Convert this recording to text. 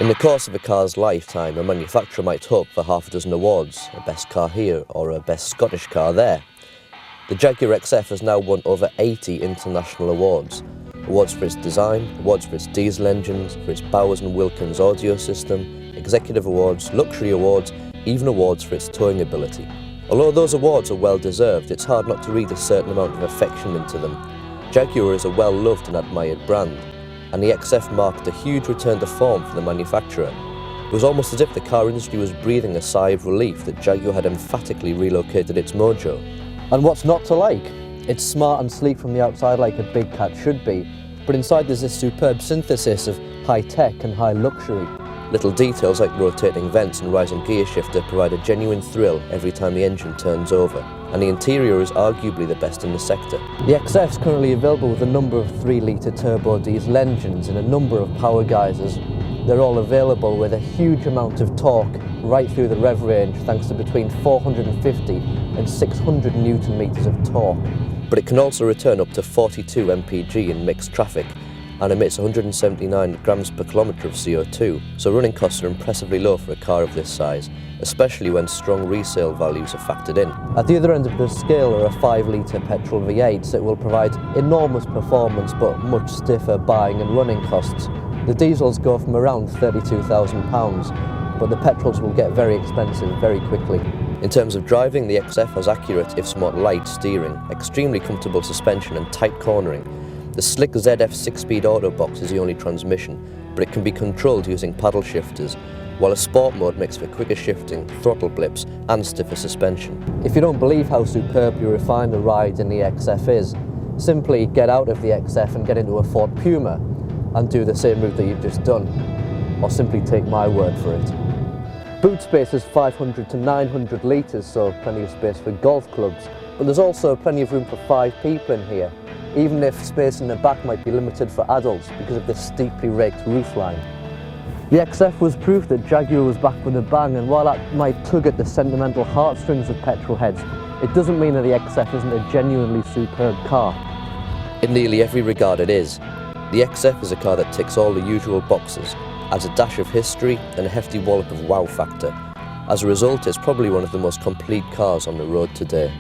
In the course of a car's lifetime, a manufacturer might hope for half a dozen awards, a best car here or a best Scottish car there. The Jaguar XF has now won over 80 international awards. Awards for its design, awards for its diesel engines, for its Bowers & Wilkins audio system, executive awards, luxury awards, even awards for its towing ability. Although those awards are well deserved, it's hard not to read a certain amount of affection into them. Jaguar is a well-loved and admired brand, and the XF marked a huge return to form for the manufacturer. It was almost as if the car industry was breathing a sigh of relief that Jaguar had emphatically relocated its mojo. And what's not to like? It's smart and sleek from the outside like a big cat should be, but inside there's this superb synthesis of high tech and high luxury. Little details like rotating vents and rising gear shifter provide a genuine thrill every time the engine turns over, and the interior is arguably the best in the sector. The XF is currently available with a number of 3-litre turbo diesel engines and a number of power geysers. They're all available with a huge amount of torque right through the rev range, thanks to between 450 and 600 newton meters of torque. But it can also return up to 42 mpg in mixed traffic and emits 179 grams per kilometre of CO2, so running costs are impressively low for a car of this size, especially when strong resale values are factored in. At the other end of the scale are a 5-litre petrol V8 that will provide enormous performance but much stiffer buying and running costs. The diesels go from around £32,000, but the petrols will get very expensive very quickly. In terms of driving, the XF has accurate, if somewhat light, steering, extremely comfortable suspension and tight cornering. The slick ZF 6-speed auto box is the only transmission, but it can be controlled using paddle shifters, while a sport mode makes for quicker shifting, throttle blips and stiffer suspension. If you don't believe how superbly refined the ride in the XF is, simply get out of the XF and get into a Ford Puma and do the same route that you've just done, or simply take my word for it. Boot space is 500 to 900 litres, so plenty of space for golf clubs, but there's also plenty of room for 5 people in here, even if space in the back might be limited for adults because of this steeply raked roofline. The XF was proof that Jaguar was back with a bang, and while that might tug at the sentimental heartstrings of petrol heads, it doesn't mean that the XF isn't a genuinely superb car. In nearly every regard it is. The XF is a car that ticks all the usual boxes, adds a dash of history and a hefty wallop of wow factor. As a result, it's probably one of the most complete cars on the road today.